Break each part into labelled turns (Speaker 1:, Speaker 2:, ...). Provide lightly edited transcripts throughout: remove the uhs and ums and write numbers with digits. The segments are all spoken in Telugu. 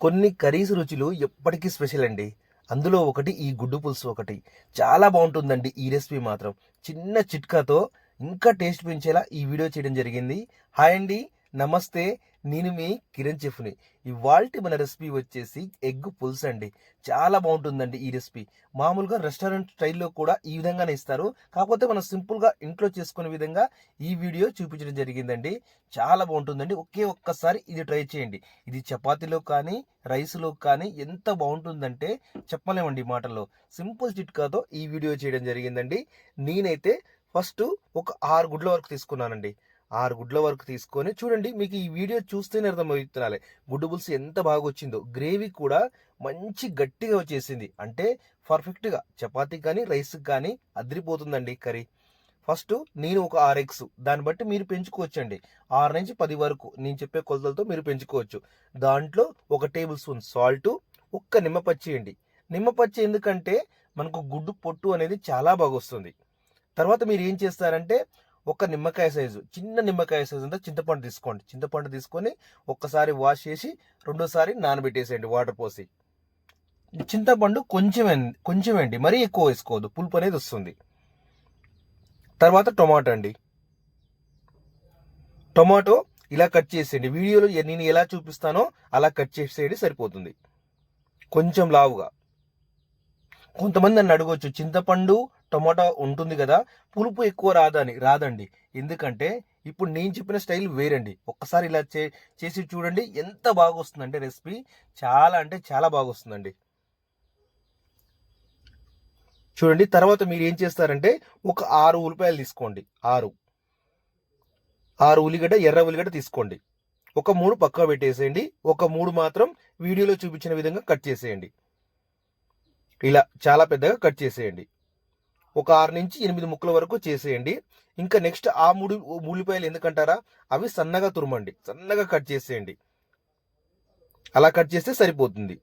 Speaker 1: కొన్ని కర్రీస్ రుచులు ఎప్పటికీ స్పెషల్ అండి. అందులో ఒకటి ఈ గుడ్డు పులుసు ఒకటి. చాలా బాగుంటుందండి ఈ రెసిపీ మాత్రం. చిన్న చిట్కాతో ఇంకా టేస్ట్ పెంచేలా ఈ వీడియో చేయడం జరిగింది. హాయ్ అండి, నమస్తే. నేను మీ కిరణ్ చెఫ్ని. ఇవాల్టి మన రెసిపీ వచ్చేసి ఎగ్ పులుసు అండి. చాలా బాగుంటుందండి ఈ రెసిపీ. మామూలుగా రెస్టారెంట్ స్టైల్లో కూడా ఈ విధంగానే ఇస్తారు. కాకపోతే మనం సింపుల్గా ఇంట్లో చేసుకునే విధంగా ఈ వీడియో చూపించడం జరిగిందండి. చాలా బాగుంటుందండి. ఒక్కసారి ఇది ట్రై చేయండి. ఇది చపాతీలో కానీ రైస్లో కానీ ఎంత బాగుంటుందంటే చెప్పలేమండి మాటల్లో. సింపుల్ చిట్కాతో ఈ వీడియో చేయడం జరిగిందండి. నేనైతే ఫస్ట్ ఒక 6 గుడ్ల వరకు తీసుకున్నానండి. 6 గుడ్ల వరకు తీసుకొని చూడండి, మీకు ఈ వీడియో చూస్తేనే అర్థమవుతున్నాలి గుడ్డు పులుసు ఎంత బాగా వచ్చిందో. గ్రేవీ కూడా మంచి గట్టిగా వచ్చేసింది. అంటే పర్ఫెక్ట్గా చపాతీ కానీ రైస్ కానీ అదిరిపోతుందండి కర్రీ. ఫస్ట్ నేను ఒక 6 ఎగ్స్, దాన్ని బట్టి మీరు పెంచుకోవచ్చండి. 6 నుంచి 10 వరకు నేను చెప్పే కొలతలతో మీరు పెంచుకోవచ్చు. దాంట్లో 1 టేబుల్ స్పూన్ సాల్ట్, ఒక్క నిమ్మపచ్చి అండి. నిమ్మపచ్చి ఎందుకంటే మనకు గుడ్డు పొట్టు అనేది చాలా బాగా వస్తుంది. తర్వాత మీరు ఏం చేస్తారంటే ఒక నిమ్మకాయ సైజు, చిన్న నిమ్మకాయ సైజు అంతా చింతపండు తీసుకోండి. చింతపండు తీసుకొని ఒక్కసారి వాష్ చేసి రెండోసారి నానబెట్టేసేయండి వాటర్ పోసి. చింతపండు కొంచెం అండి, మరీ ఎక్కువ వేసుకోవద్దు, పులుపు అనేది వస్తుంది. తర్వాత టొమాటో అండి. టొమాటో ఇలా కట్ చేసేయండి. వీడియోలో నేను ఎలా చూపిస్తానో అలా కట్ చేసేయండి, సరిపోతుంది. కొంచెం లావుగా. కొంతమంది నన్ను అడగొచ్చు, చింతపండు టొమాటో ఉంటుంది కదా, పులుపు ఎక్కువ రాదండి. ఎందుకంటే ఇప్పుడు నేను చెప్పిన స్టైల్ వేరండి. ఒక్కసారి ఇలా చేసి చూడండి, ఎంత బాగా వస్తుందంటే రెసిపీ చాలా అంటే చాలా బాగా వస్తుందండి. చూడండి, తర్వాత మీరు ఏం చేస్తారంటే ఒక 6 ఉల్లిపాయలు తీసుకోండి. 6 ఉల్లిగడ్డ, ఎర్ర ఉల్లిగడ్డ తీసుకోండి. ఒక 3 పక్క పెట్టేసేయండి. ఒక 3 మాత్రం వీడియోలో చూపించిన విధంగా కట్ చేసేయండి. ఇలా చాలా పెద్దగా కట్ చేసేయండి. ఒక 6 నుంచి 8 ముక్కల వరకు చేసేయండి. ఇంకా నెక్స్ట్ ఆ 3 ఉల్లిపాయలు ఎందుకంటారా, అవి సన్నగా తురమండి, సన్నగా కట్ చేసేయండి. అలా కట్ చేస్తే సరిపోతుంది.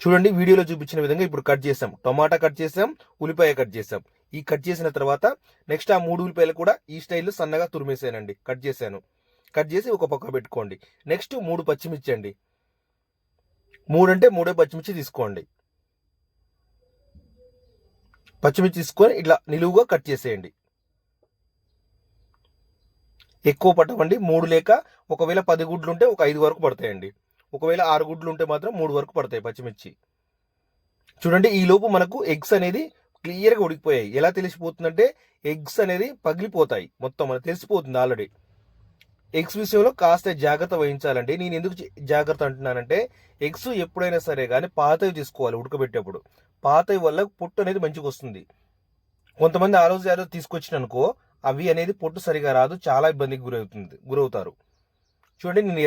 Speaker 1: చూడండి, వీడియోలో చూపించిన విధంగా ఇప్పుడు కట్ చేసాం. టొమాటా కట్ చేసాం, ఉల్లిపాయ కట్ చేసాం. ఈ కట్ చేసిన తర్వాత నెక్స్ట్ ఆ 3 ఉల్లిపాయలు కూడా ఈ స్టైల్లో సన్నగా తురిమేసానండి, కట్ చేశాను. కట్ చేసి ఒక పక్క పెట్టుకోండి. నెక్స్ట్ 3 పచ్చిమిర్చి అండి. 3 అంటే 3 పచ్చిమిర్చి తీసుకోండి. పచ్చిమిర్చి తీసుకొని ఇట్లా నిలువుగా కట్ చేసేయండి. ఎక్కువ పట్టవండి, 3 లేక ఒకవేళ 10 గుడ్లు ఉంటే ఒక 5 వరకు పడతాయండి. ఒకవేళ 6 గుడ్లు ఉంటే మాత్రం 3 వరకు పడతాయి పచ్చిమిర్చి. చూడండి, ఈ లోపు మనకు ఎగ్స్ అనేది క్లియర్గా ఉడికిపోయాయి. ఎలా తెలిసిపోతుందంటే ఎగ్స్ అనేది పగిలిపోతాయి, మొత్తం మనకు తెలిసిపోతుంది ఆల్రెడీ. ఎగ్స్ విషయంలో కాస్త జాగ్రత్త వహించాలండి. నేను ఎందుకు జాగ్రత్త అంటున్నానంటే, ఎగ్స్ ఎప్పుడైనా సరే కానీ పాతవి తీసుకోవాలి ఉడకబెట్టేప్పుడు. పాతవి వల్ల పొట్టు అనేది మంచిగా వస్తుంది. కొంతమంది ఆ రోజు తీసుకొచ్చిన అనుకో, అవి అనేది పొట్టు సరిగా రాదు, చాలా ఇబ్బందికి గురవుతారు. చూడండి, నేను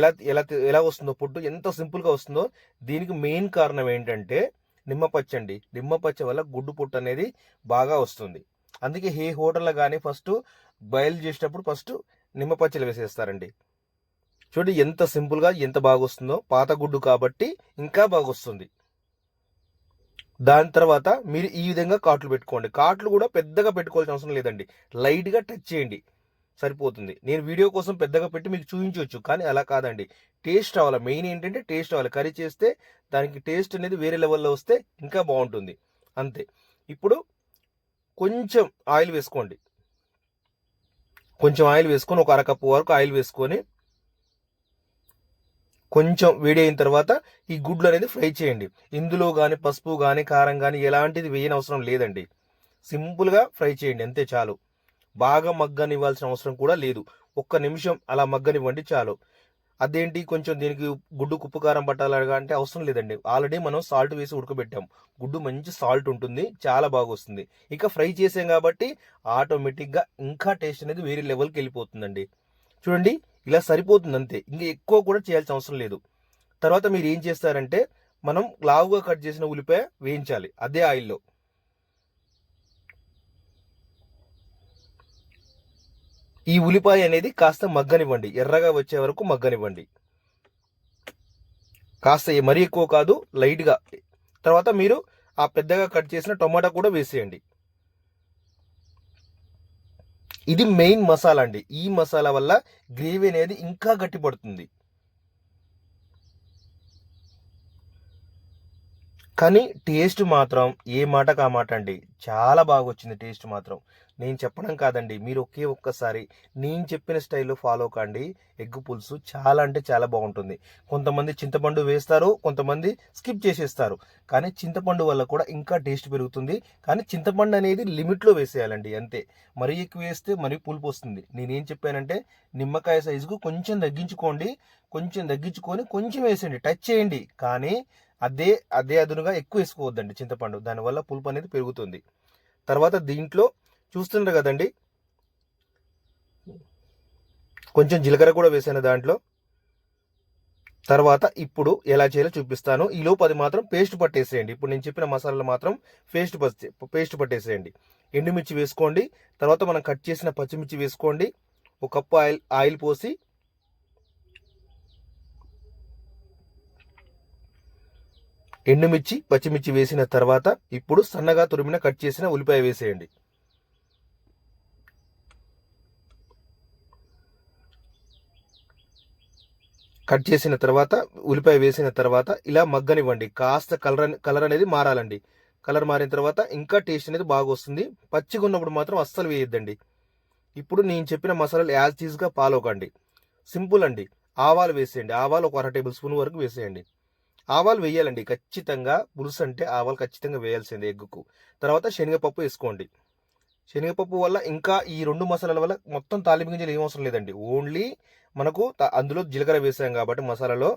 Speaker 1: ఎలా వస్తుందో పొట్టు, ఎంత సింపుల్గా వస్తుందో. దీనికి మెయిన్ కారణం ఏంటంటే నిమ్మపచ్చి అండి. నిమ్మపచ్చి వల్ల గుడ్డు పొట్టు అనేది బాగా వస్తుంది. అందుకే ఏ హోటల్లో కానీ ఫస్ట్ బాయిల్ చేసేటప్పుడు ఫస్ట్ నిమ్మపచ్చలు వేసేస్తారండి. చూడండి ఎంత సింపుల్గా ఎంత బాగా వస్తుందో. పాత గుడ్డు కాబట్టి ఇంకా బాగా వస్తుంది. దాని తర్వాత మీరు ఈ విధంగా కాట్లు పెట్టుకోండి. కాట్లు కూడా పెద్దగా పెట్టుకోవాల్సిన అవసరం లేదండి, లైట్గా టచ్ చేయండి, సరిపోతుంది. నేను వీడియో కోసం పెద్దగా పెట్టి మీకు చూపించవచ్చు, కానీ అలా కాదండి. టేస్ట్ రావాలి, మెయిన్ ఏంటంటే టేస్ట్ రావాలి. కర్రీ చేస్తే దానికి టేస్ట్ అనేది వేరే లెవెల్లో వస్తే ఇంకా బాగుంటుంది, అంతే. ఇప్పుడు కొంచెం ఆయిల్ వేసుకోండి. కొంచెం ఆయిల్ వేసుకొని ఒక అరకప్పు వరకు ఆయిల్ వేసుకొని కొంచెం వేడి అయిన తర్వాత ఈ గుడ్లు అనేది ఫ్రై చేయండి. ఇందులో కానీ పసుపు కానీ కారం కానీ ఎలాంటిది వేయని అవసరం లేదండి. సింపుల్గా ఫ్రై చేయండి, అంతే చాలు. బాగా మగ్గనివ్వాల్సిన అవసరం కూడా లేదు. 1 నిమిషం అలా మగ్గనివ్వండి చాలు. అదేంటి కొంచెం దీనికి గుడ్డు ఉప్పు కారం పట్టాలగా అంటే అవసరం లేదండి. ఆల్రెడీ మనం సాల్ట్ వేసి ఉడకబెట్టాం. గుడ్డు మంచి సాల్ట్ ఉంటుంది, చాలా బాగా వస్తుంది. ఇక ఫ్రై చేసాం కాబట్టి ఆటోమేటిక్గా ఇంకా టేస్ట్ అనేది వేరే లెవెల్కి వెళ్ళిపోతుందండి. చూడండి, ఇలా సరిపోతుంది అంతే, ఇంకా ఎక్కువ కూడా చేయాల్సిన అవసరం లేదు. తర్వాత మీరు ఏం చేస్తారంటే మనం లావుగా కట్ చేసిన ఉల్లిపాయ వేయించాలి అదే ఆయిల్లో. ఈ ఉల్లిపాయ అనేది కాస్త మగ్గనివ్వండి, ఎర్రగా వచ్చే వరకు మగ్గనివ్వండి. కాస్త మరీ ఎక్కువ కాదు, లైట్గా. తర్వాత మీరు ఆ పెద్దగా కట్ చేసిన టొమాటో కూడా వేసేయండి. ఇది మెయిన్ మసాలా అండి. ఈ మసాలా వల్ల గ్రేవీ అనేది ఇంకా గట్టిపడుతుంది. కానీ టేస్ట్ మాత్రం ఏ మాటకు ఆ మాట అండి. చాలా బాగా వచ్చింది టేస్ట్ మాత్రం. నేను చెప్పడం కాదండి, మీరు ఒక్కసారి నేను చెప్పిన స్టైల్లో ఫాలో కండి. ఎగ్ పులుసు చాలా అంటే చాలా బాగుంటుంది. కొంతమంది చింతపండు వేస్తారు, కొంతమంది స్కిప్ చేసేస్తారు. కానీ చింతపండు వల్ల కూడా ఇంకా టేస్ట్ పెరుగుతుంది. కానీ చింతపండు అనేది లిమిట్లో వేసేయాలండి అంతే. మరీ ఎక్కువ వేస్తే మరీ పులుపు వస్తుంది. నేనేం చెప్పానంటే నిమ్మకాయ సైజుకు కొంచెం తగ్గించుకోండి. కొంచెం తగ్గించుకొని కొంచెం వేసేయండి, టచ్ చేయండి. కానీ అదే అదే అదునుగా ఎక్కువ వేసుకోవద్దండి చింతపండు. దానివల్ల పులుపు అనేది పెరుగుతుంది. తర్వాత దీంట్లో చూస్తుండ్రు కదండి, కొంచెం జీలకర్ర కూడా వేసాను దాంట్లో. తర్వాత ఇప్పుడు ఎలా చేయాలో చూపిస్తాను. ఈ లోపు అది మాత్రం పేస్ట్ పట్టేసేయండి. ఇప్పుడు నేను చెప్పిన మసాలాలు మాత్రం పేస్ట్ పట్టేసేయండి. ఎండుమిర్చి వేసుకోండి. తర్వాత మనం కట్ చేసిన పచ్చిమిర్చి వేసుకోండి. ఒక కప్పు ఆయిల్ పోసి ఎండుమిర్చి పచ్చిమిర్చి వేసిన తర్వాత ఇప్పుడు సన్నగా తురిమిన కట్ చేసిన ఉల్లిపాయ వేసేయండి. కట్ చేసిన తర్వాత ఉల్లిపాయ వేసిన తర్వాత ఇలా మగ్గనివ్వండి. కాస్త కలర్ అనేది మారాలండి. కలర్ మారిన తర్వాత ఇంకా టేస్ట్ అనేది బాగా వస్తుంది. పచ్చిగా ఉన్నప్పుడు మాత్రం అస్సలు వేయొద్దండి. ఇప్పుడు నేను చెప్పిన మసాలాలు యాజ్ టీజ్గా ఫాలో కండి. సింపుల్ అండి. ఆవాలు వేసేయండి. ఆవాలు ఒక 1/2 టేబుల్ స్పూన్ వరకు వేసేయండి. ఆవాలు వేయాలండి ఖచ్చితంగా. పులుసు అంటే ఆవాలు ఖచ్చితంగా వేయాల్సిందే ఎగ్గుకు. తర్వాత శనగపప్పు వేసుకోండి. శనగపప్పు వల్ల ఇంకా ఈ 2 మసాలాల వల్ల మొత్తం తాలింపు గింజలు ఏం అవసరం లేదండి. ఓన్లీ మనకు అందులో జీలకర్ర వేసాం కాబట్టి మసాలాలో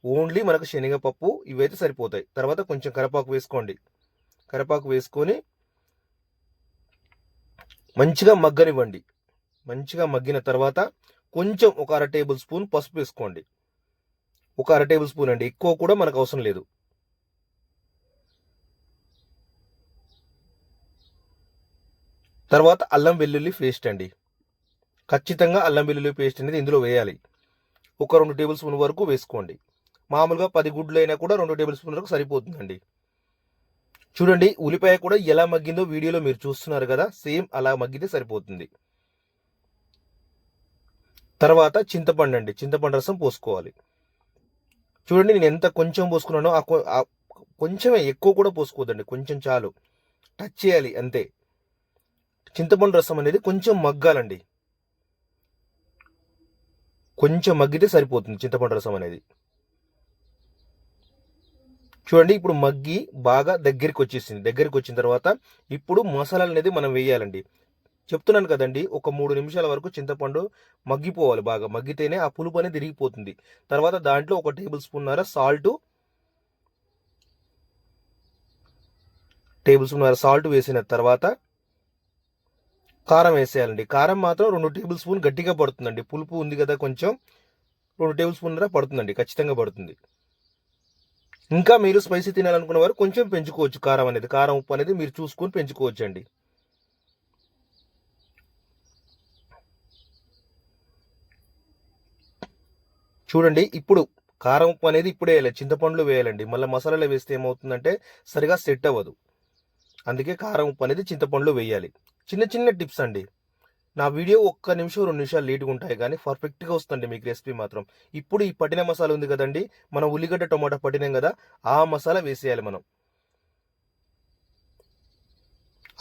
Speaker 1: ఓన్లీ మనకు శనగపప్పు ఇవైతే సరిపోతాయి. తర్వాత కొంచెం కరివేపాకు వేసుకోండి. కరివేపాకు వేసుకొని మంచిగా మగ్గనివ్వండి. మంచిగా మగ్గిన తర్వాత కొంచెం ఒక 1/2 టేబుల్ స్పూన్ పసుపు వేసుకోండి. ఒక 1/2 టేబుల్ స్పూన్ అండి, ఎక్కువ కూడా మనకు అవసరం లేదు. తర్వాత అల్లం వెల్లుల్లి పేస్ట్ అండి. ఖచ్చితంగా అల్లం వెల్లుల్లి పేస్ట్ అనేది ఇందులో వేయాలి. ఒక 2 టేబుల్ స్పూన్ వరకు వేసుకోండి. మామూలుగా 10 గుడ్లు అయినా కూడా 2 టేబుల్ స్పూన్ వరకు సరిపోతుందండి. చూడండి ఉల్లిపాయ కూడా ఎలా మగ్గిందో వీడియోలో మీరు చూస్తున్నారు కదా, సేమ్ అలా మగ్గితే సరిపోతుంది. తర్వాత చింతపండు అండి, చింతపండు రసం పోసుకోవాలి. చూడండి నేను ఎంత కొంచెం పోసుకున్నానో కొంచెమే, ఎక్కువ కూడా పోసుకోవద్దండి, కొంచెం చాలు. టచ్ చేయాలి అంతే. చింతపండు రసం అనేది కొంచెం మగ్గాలండి. కొంచెం మగ్గితే సరిపోతుంది చింతపండు రసం అనేది. చూడండి ఇప్పుడు మగ్గి బాగా దగ్గరికి వచ్చేసింది. దగ్గరికి వచ్చిన తర్వాత ఇప్పుడు మసాలాలు అనేది మనం వేయాలండి. చెప్తున్నాను కదండి, ఒక 3 నిమిషాల వరకు చింతపండు మగ్గిపోవాలి. బాగా మగ్గితేనే ఆ పులుపు అనేది తిరిగిపోతుంది. తర్వాత దాంట్లో 1 టేబుల్ స్పూన్ సాల్ట్ వేసిన తర్వాత కారం వేసేయాలండి. కారం మాత్రం 2 టేబుల్ స్పూన్ గట్టిగా పడుతుందండి. పులుపు ఉంది కదా కొంచెం, 2 టేబుల్ స్పూన్ పడుతుందండి, ఖచ్చితంగా పడుతుంది. ఇంకా మీరు స్పైసీ తినాలనుకున్న వారు కొంచెం పెంచుకోవచ్చు. కారం ఉప్పు అనేది మీరు చూసుకొని పెంచుకోవచ్చు అండి. చూడండి ఇప్పుడు కారం ఉప్పు అనేది ఇప్పుడే వేయాలి, చింతపండులో వేయాలండి. మళ్ళీ మసాలాలో వేస్తే ఏమవుతుందంటే సరిగా సెట్ అవ్వదు. అందుకే కారం ఉప్పు అనేది చింతపండులో వేయాలి. చిన్న చిన్న టిప్స్ అండి. నా వీడియో 1 నిమిషం 2 నిమిషాలు లేట్గా ఉంటాయి కానీ పర్ఫెక్ట్గా వస్తుంది మీకు రెసిపీ మాత్రం. ఇప్పుడు ఈ పట్టిన మసాలా ఉంది కదండి, మనం ఉల్లిగడ్డ టమాటా పట్టినాం కదా, ఆ మసాలా వేసేయాలి మనం.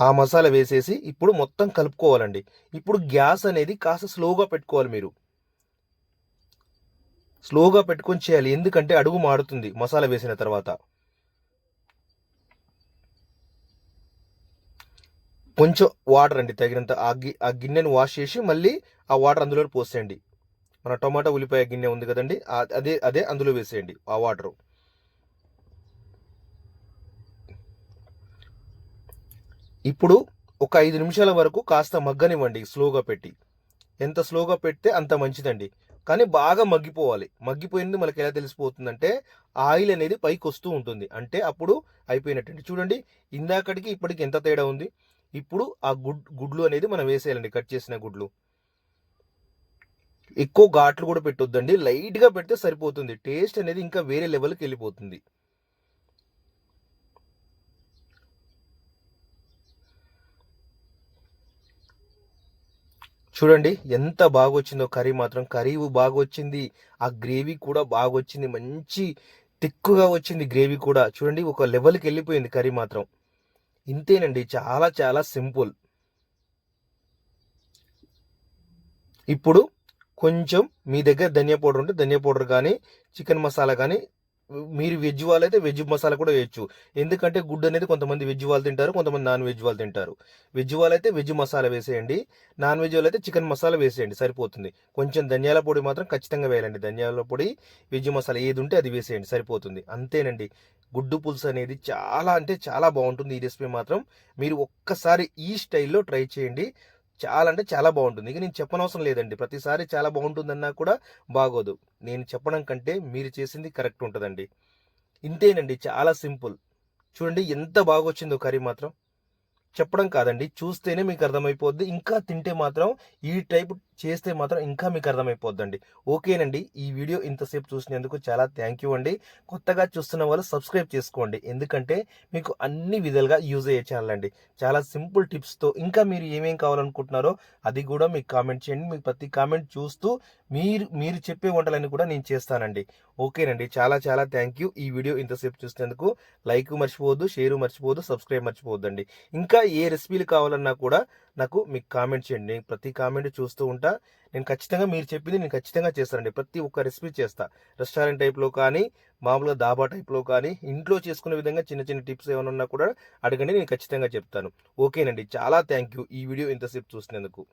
Speaker 1: ఆ మసాలా వేసేసి ఇప్పుడు మొత్తం కలుపుకోవాలండి. ఇప్పుడు గ్యాస్ అనేది కాస్త స్లోగా పెట్టుకోవాలి మీరు. స్లోగా పెట్టుకొని చేయాలి, ఎందుకంటే అడుగు మాడుతుంది మసాలా వేసిన తర్వాత. కొంచెం వాటర్ అండి తగినంత. ఆ గిన్నెను వాష్ చేసి మళ్ళీ ఆ వాటర్ అందులో పోసేయండి. మన టమాటా ఉల్లిపాయ గిన్నె ఉంది కదండి, అదే అందులో వేసేయండి ఆ వాటరు. ఇప్పుడు ఒక 5 నిమిషాల వరకు కాస్త మగ్గనివ్వండి స్లోగా పెట్టి. ఎంత స్లోగా పెడితే అంత మంచిదండి. కానీ బాగా మగ్గిపోవాలి. మగ్గిపోయింది మనకి ఎలా తెలిసిపోతుందంటే ఆయిల్ అనేది పైకి వస్తూ ఉంటుంది, అంటే అప్పుడు అయిపోయినట్టండి. చూడండి ఇందాకటికి ఇప్పటికి ఎంత తేడా ఉంది. ఇప్పుడు ఆ గుడ్లు అనేది మనం వేసేయాలండి, కట్ చేసిన గుడ్లు. ఎక్కువ ఘాట్లు కూడా పెట్టొద్దండి, లైట్గా పెడితే సరిపోతుంది. టేస్ట్ అనేది ఇంకా వేరే లెవెల్కి వెళ్ళిపోతుంది. చూడండి ఎంత బాగా వచ్చిందో కర్రీ మాత్రం. కర్రీ బాగా వచ్చింది, ఆ గ్రేవీ కూడా బాగా వచ్చింది. మంచి తిక్కుగా వచ్చింది గ్రేవీ కూడా. చూడండి ఒక లెవెల్కి వెళ్ళిపోయింది కర్రీ మాత్రం. ఇంతేనండి, చాలా చాలా సింపుల్. ఇప్పుడు కొంచెం మీ దగ్గర ధనియా పౌడర్ ఉంటే ధనియా పౌడర్ కానీ, చికెన్ మసాలా కానీ, మీరు వెజ్ వాళ్ళైతే వెజ్ మసాలా కూడా వేయచ్చు. ఎందుకంటే గుడ్డు అనేది కొంతమంది వెజ్ వాళ్ళు తింటారు, కొంతమంది నాన్ వెజ్ వాళ్ళు తింటారు. వెజ్ వాళ్ళైతే వెజ్ మసాలా వేసేయండి, నాన్ వెజ్ వాళ్ళైతే చికెన్ మసాలా వేసేయండి, సరిపోతుంది. కొంచెం ధనియాల పొడి మాత్రం ఖచ్చితంగా వేయాలండి. ధనియాల పొడి, వెజ్ మసాలా ఏది ఉంటే అది వేసేయండి, సరిపోతుంది. అంతేనండి. గుడ్డు పులుసు అనేది చాలా అంటే చాలా బాగుంటుంది. ఈ రెసిపీ మాత్రం మీరు ఒక్కసారి ఈ స్టైల్లో ట్రై చేయండి. చాలా అంటే చాలా బాగుంటుంది. ఇక నేను చెప్పనవసరం లేదండి. ప్రతిసారి చాలా బాగుంటుందన్నా కూడా బాగోదు. నేను చెప్పడం కంటే మీరు చేసింది కరెక్ట్ ఉంటుందండి. ఇంతేనండి, చాలా సింపుల్. చూడండి ఎంత బాగొచ్చిందో కర్రీ మాత్రం. చెప్పడం కాదండి, చూస్తేనే మీకు అర్థమైపోద్ది. ఇంకా తింటే మాత్రం ఈ టైప్ చేస్తే మాత్రం ఇంకా మీకు అర్థమైపోద్దండి. ఓకేనండి, ఈ వీడియో ఇంతసేపు చూసినందుకు చాలా థ్యాంక్ యూ అండి. కొత్తగా చూస్తున్న వాళ్ళు సబ్స్క్రైబ్ చేసుకోండి, ఎందుకంటే మీకు అన్ని విధాలుగా యూజ్ అయ్యే ఛానల్ అండి. చాలా సింపుల్ టిప్స్తో ఇంకా మీరు ఏమేం కావాలనుకుంటున్నారో అది కూడా మీకు కామెంట్ చేయండి. మీకు ప్రతి కామెంట్ చూస్తూ మీరు చెప్పే వంటలన్నీ కూడా నేను చేస్తానండి. ఓకేనండి, చాలా చాలా థ్యాంక్ యూ. ఈ వీడియో ఇంతసేపు చూసినందుకు లైక్ మర్చిపోవద్దు, షేర్ మర్చిపోవద్దు, సబ్స్క్రైబ్ మర్చిపోవద్దండి. ఇంకా ఏ రెసిపీలు కావాలన్నా కూడా నాకు మీకు కామెంట్ చేయండి. నేను ప్రతి కామెంట్ చూస్తూ ఉంటా. నేను ఖచ్చితంగా మీరు చెప్పింది నేను ఖచ్చితంగా చేస్తానండి. ప్రతి ఒక్క రెసిపీ చేస్తా. రెస్టారెంట్ టైప్లో కానీ, మామూలుగా దాబా టైప్లో కానీ, ఇంట్లో చేసుకునే విధంగా చిన్న చిన్న టిప్స్ ఏమైనా ఉన్నా కూడా అడగండి, నేను ఖచ్చితంగా చెప్తాను. ఓకేనండి, చాలా థ్యాంక్ యూ ఈ వీడియో ఇంతసేపు చూసినందుకు.